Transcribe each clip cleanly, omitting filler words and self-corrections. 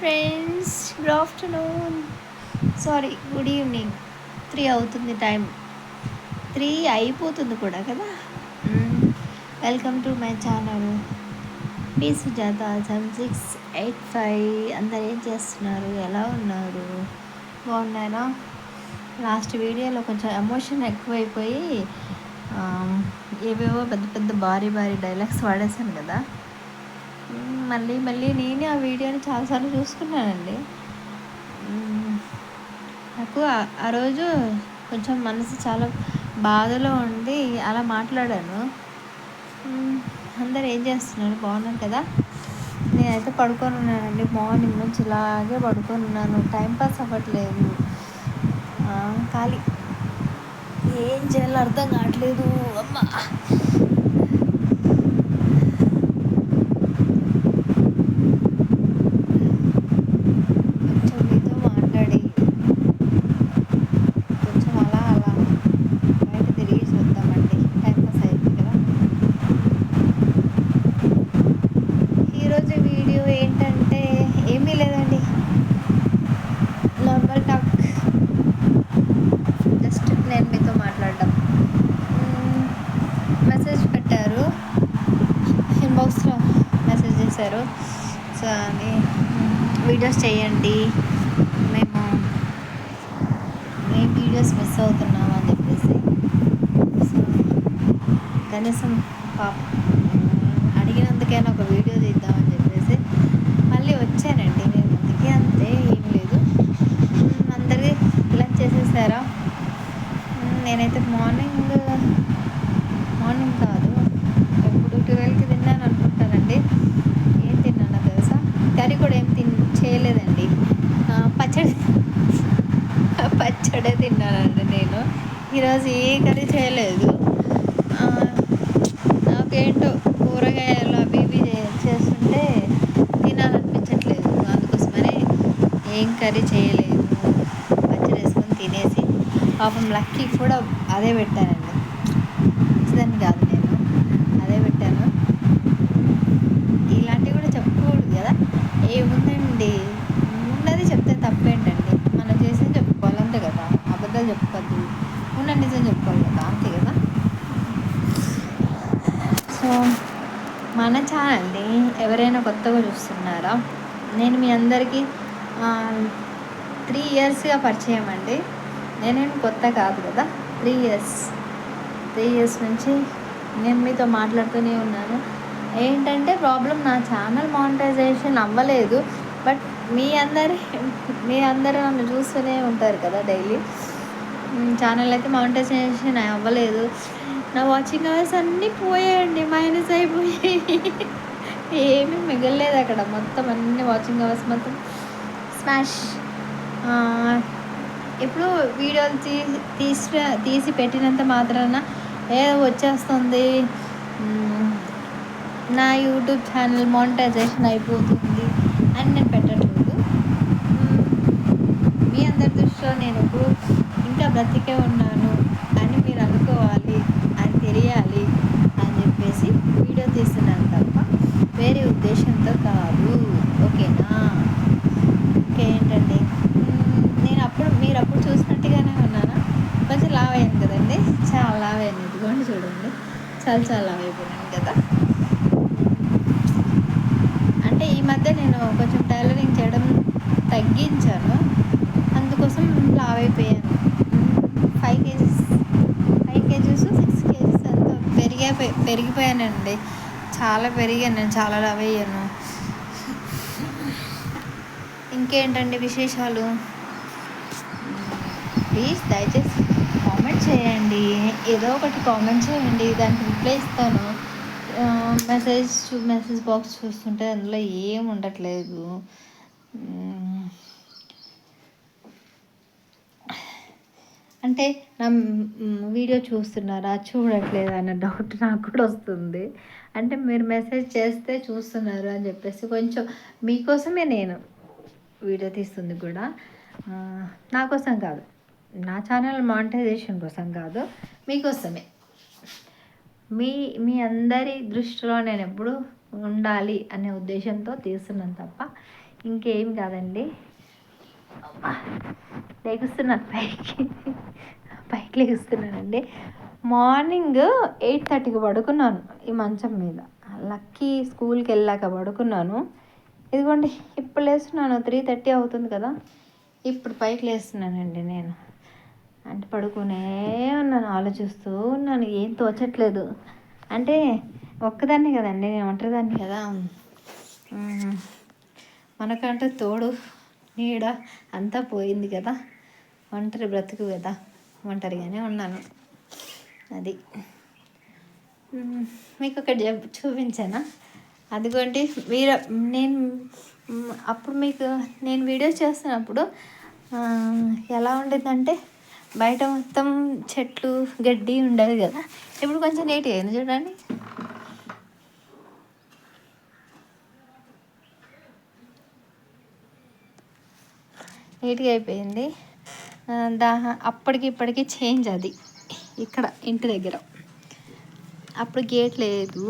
Friends, good afternoon, sorry good evening. 3 అవుతుంది, time 3 అయిపోతుంది కూడా కదా. Welcome to my channel B Sujatha 7685. అందరు ఏం చేస్తున్నారు, ఎలా ఉన్నారు, బాగున్నారా? లాస్ట్ వీడియోలో కొంచెం ఎమోషన్ ఎక్కువైపోయి ఏవేవో పెద్ద పెద్ద భారీ డైలాగ్స్ వాడేశాను కదా. మళ్ళీ నేనే ఆ వీడియోని చాలాసార్లు చూసుకున్నానండి. నాకు ఆ రోజు కొంచెం మనసు చాలా బాధలో ఉండి అలా మాట్లాడాను. అందరు ఏం చేస్తున్నారు, బాగున్నారు కదా? నేనైతే పడుకొని ఉన్నానండి, మార్నింగ్ నుంచి ఇలాగే పడుకొని ఉన్నాను. టైంపాస్ అవ్వట్లేదు, ఖాళీ, ఏం చేయాలో అర్థం కావట్లేదు. అమ్మ, మీతో మాట్లాడి కొంచెం అలా బయట తిరిగి చూద్దామండి, టైంపాస్ అయింది కదా. ఈరోజు వీడియో ఏంటంటే ఏమీ లేదండి, నార్మల్ టాక్, జస్ట్ నేను మీతో మాట్లాడడం. మెసేజ్ పెట్టారు, ఇన్బాక్స్లో మెసేజ్ చేశారు. సో అని వీడియోస్ చేయండి, మేము వీడియోస్ మిస్ అవుతున్నాం అని చెప్పేసి. సో కనీసం అడిగినందుకైనా ఒక వీడియో తీద్దామని చెప్పేసి మళ్ళీ వచ్చానండి నేను ముందుకి, అంతే, ఏం లేదు. అందరికీ లంచ్ చేసేసారా? నేనైతే మార్నింగ్ కాదు, ఎప్పుడు 12కి తిన్నాను అనుకుంటానండి. ఏం తిన్నానో తెలుసా? కర్రీ కూడా ఏం చేయలేదండి, పచ్చడే తిన్నానండి నేను. ఈరోజు ఏ కర్రీ చేయలేదు. నాకేంటో కూరగాయలు అవి ఇవి చేస్తుంటే తినాలనిపించట్లేదు, అందుకోసమని ఏం కర్రీ చేయలేదు, పచ్చడి వేసుకొని తినేసి, పాపం లక్కీ కూడా అదే పెట్టానండి, మంచిదని కాదు, నేను అదే పెట్టాను. ఇలాంటివి కూడా చెప్పుకోకూడదు కదా, ఏముందండి, ఉన్నది చెప్తే తప్పేంటండి, మనం చేసేది చెప్పుకోవాలి, అంతే కదా. అబద్ధాలు చెప్పుకోవద్దు, ఉన్న నిజం చెప్పుకోవాలి కదా, అంతే కదా. సో మన ఛానల్ని ఎవరైనా కొత్తగా చూస్తున్నారా? నేను మీ అందరికీ 3 ఇయర్స్గా పరిచయం అండి, నేనేం కొత్త కాదు కదా. 3 ఇయర్స్ నుంచి నేను మీతో మాట్లాడుతూనే ఉన్నాను. ఏంటంటే ప్రాబ్లం, నా ఛానల్ మానిటైజేషన్ అవ్వలేదు. బట్ మీ అందరూ నన్ను చూస్తూనే ఉంటారు కదా డైలీ. ఛానల్ అయితే మానిటైజేషన్ అవ్వలేదు. నా వాచింగ్ అవర్స్ అన్నీ పోయాయండి, మైనస్ అయిపోయాయి. ఏమీ మిగలలేదు అక్కడ, మొత్తం అన్ని వాచింగ్ అవర్స్ మొత్తం స్మాష్. ఇప్పుడు వీడియోలు తీసి పెట్టినంత మాత్రాన ఏదో వచ్చేస్తుంది, నా యూట్యూబ్ ఛానల్ మానిటైజేషన్ అయిపోతుంది అని నేను పెట్టట్లేదు. మీ అందరి దృష్టిలో నేను ఇప్పుడు ఇంకా బ్రతికే ఉన్నాను అని మీరు అనుకోవాలి, అని తెలియాలి అని చెప్పేసి వీడియో తీస్తున్నాను తప్ప వేరే ఉద్దేశంతో కాదు, ఓకేనా? ఇంకేంటండి, మీరు అప్పుడు చూసినట్టుగానే ఉన్నానా? కొంచెం లావ్ అయ్యాను కదండి, చాలా లావ్ అయ్యాను, ఇదిగోండి చూడండి, చాలా లావ్ అయిపోయాను కదా. అంటే ఈ మధ్య నేను కొంచెం టైలరింగ్ చేయడం తగ్గించాను, అందుకోసం లావ్ అయిపోయాను. 5 కేజీస్ 6 కేజీస్ అంతా పెరిగిపోయానండి, చాలా పెరిగాను నేను, చాలా లావ్ అయ్యాను. ఇంకేంటండి విశేషాలు? ప్లీజ్ దయచేసి కామెంట్ చేయండి, ఏదో ఒకటి కామెంట్ చేయండి, దానికి రిప్లై ఇస్తాను. మెసేజ్ బాక్స్ చూస్తుంటే అందులో ఏం ఉండట్లేదు. అంటే నా వీడియో చూస్తున్నారా, చూడట్లేదు అన్న డౌట్ నాకు కూడా వస్తుంది. అంటే మీరు మెసేజ్ చేస్తే చూస్తున్నారు అని చెప్పేసి, కొంచెం మీకోసమే నేను వీడియో తీస్తుంది కూడా, నా కోసం కాదు, నా ఛానల్ మానిటైజేషన్ కోసం కాదు, మీకోసమే. మీ అందరి దృష్టిలో నేను ఎప్పుడు ఉండాలి అనే ఉద్దేశంతో తీస్తున్నాను తప్ప ఇంకేం కాదండి, లెగుస్తున్నాను పైకి లెగుస్తున్నానండి. మార్నింగ్ 8:30కి పడుకున్నాను ఈ మంచం మీద. లక్కీ స్కూల్కి వెళ్ళాక పడుకున్నాను. ఇదిగోండి ఇప్పుడు లేస్తున్నాను, 3:30 అవుతుంది కదా. ఇప్పుడు పైకి లేస్తున్నానండి నేను. అంటే పడుకునే ఉన్నాను, ఆలోచిస్తూ ఉన్నాను, ఏం తోచట్లేదు. అంటే ఒక్కదాన్ని కదండి, నేను ఒంటరిదాన్ని కదా. మనకంటే తోడు నీడ అంతా పోయింది కదా, ఒంటరి బ్రతుకు కదా, ఒంటరిగానే ఉన్నాను. అది మీకు ఒకటి చూపించానా, అదిగోండి మీరు నేను అప్పుడు మీకు నేను వీడియో చేస్తున్నప్పుడు ఎలా ఉండేదంటే బయట మొత్తం చెట్లు గడ్డి ఉండేది కదా, ఇప్పుడు కొంచెం నీట్గా అయింది చూడండి. నీట్గా అయిపోయింది. అప్పటికి ఇప్పటికి చేంజ్ అది. ఇక్కడ ఇంటి దగ్గర అప్పుడు గేట్ లేదు,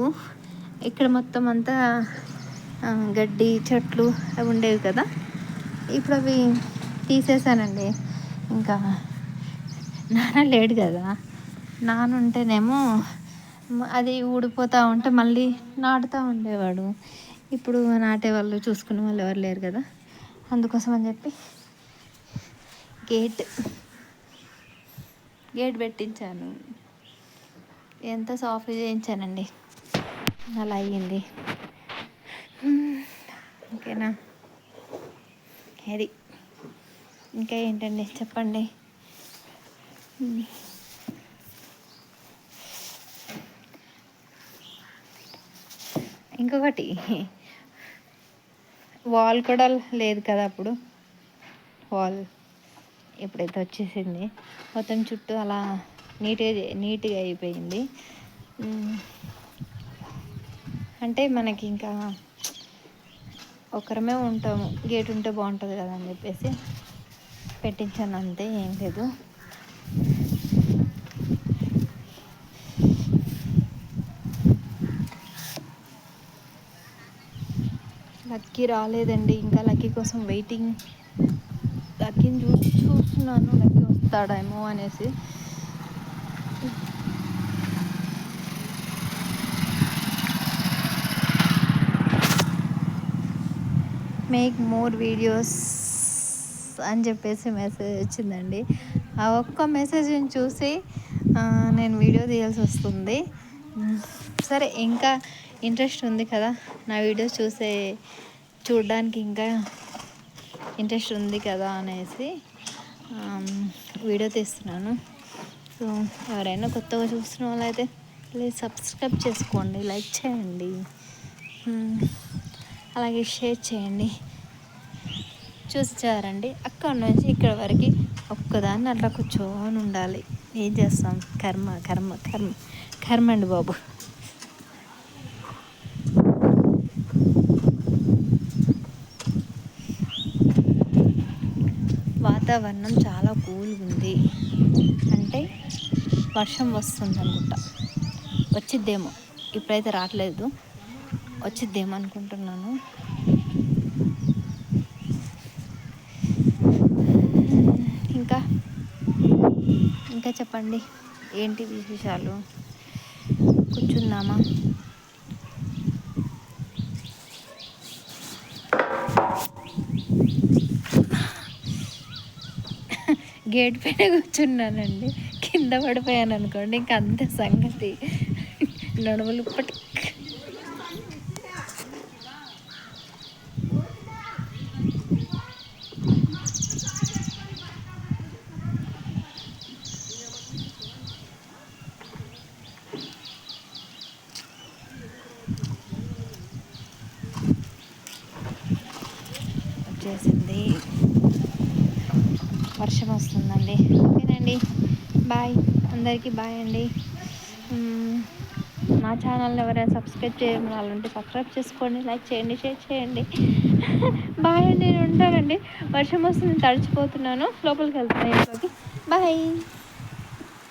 ఇక్కడ మొత్తం అంతా గడ్డి చెట్లు అవి ఉండేవి కదా, ఇప్పుడు అవి తీసేసానండి. ఇంకా నాన్న లేడు కదా, నాన్న ఉంటేనేమో అది ఊడిపోతూ ఉంటే మళ్ళీ నాటుతూ ఉండేవాడు. ఇప్పుడు నాటే వాళ్ళు చూసుకునే వాళ్ళు ఎవరు లేరు కదా, అందుకోసం అని చెప్పి గేట్ పెట్టించాను. ఎంత సాఫ్ట్ చేయించానండి, అలా అయ్యింది. ఓకేనా, అది ఇంకా ఏంటండి చెప్పండి. ఇంకొకటి, వాల్ కూడా లేదు కదా అప్పుడు, వాల్ ఎప్పుడైతే వచ్చేసింది మొత్తం చుట్టూ అలా నీట్గా అయిపోయింది. అంటే మనకి ఇంకా ఒకరమే ఉంటాము, గేట్ ఉంటే బాగుంటుంది కదా అని చెప్పేసి పెట్టించాను, అంతే, ఏం లేదు. లక్కీ రాలేదండి ఇంకా, లక్కీ కోసం వెయిటింగ్. లక్కీని చూస్తున్నాను, లక్కీ వస్తాడేమో అనేసి. మేక్ మోర్ వీడియోస్ అని చెప్పేసి మెసేజ్ వచ్చిందండి. ఆ ఒక్క మెసేజ్ని చూసి నేను వీడియో తీయాల్సి వస్తుంది. సరే, ఇంకా ఇంట్రెస్ట్ ఉంది కదా నా వీడియోస్ చూడడానికి, ఇంకా ఇంట్రెస్ట్ ఉంది కదా అనేసి వీడియో తీస్తున్నాను. సో ఎవరైనా కొత్తగా చూస్తున్న వాళ్ళైతే ప్లీజ్ సబ్స్క్రైబ్ చేసుకోండి, లైక్ చేయండి, అలాగే షేర్ చేయండి. చూసారండి, అక్కడ నుంచి ఇక్కడ వరకు ఒక్కదాన్ని అట్లా కూర్చొని ఉండాలి. ఏం చేస్తాం, కర్మ కర్మ కర్మ కర్మ అండి బాబు. వాతావరణం చాలా కూల్గా ఉంది, అంటే వర్షం వస్తుంది అనుకుంటా, వచ్చిద్దేమో, ఇప్పుడైతే రావట్లేదు, వచ్చిద్దేమో అనుకుంటున్నాను. ఇంకా చెప్పండి, ఏంటి విశేషాలు, కూర్చుందామా? గేట్ పైన కూర్చున్నానండి, కింద పడిపోయాను అనుకోండి, ఇంక అంతే సంగతి, నడుములు పట్టి. వచ్చేసింది, వర్షం వస్తుందండి. ఓకేనండి, బాయ్, అందరికీ బాయ్ అండి. నా ఛానల్ని ఎవరైనా సబ్స్క్రైబ్ చేయడం వాళ్ళంటే సబ్స్క్రైబ్ చేసుకోండి, లైక్ చేయండి, షేర్ చేయండి. బాయ్ అండి, నేను ఉంటానండి. వర్షం వస్తుంది, తడిచిపోతున్నాను, లోపలికి వెళ్తున్నాను ఇంట్లోకి. బాయ్.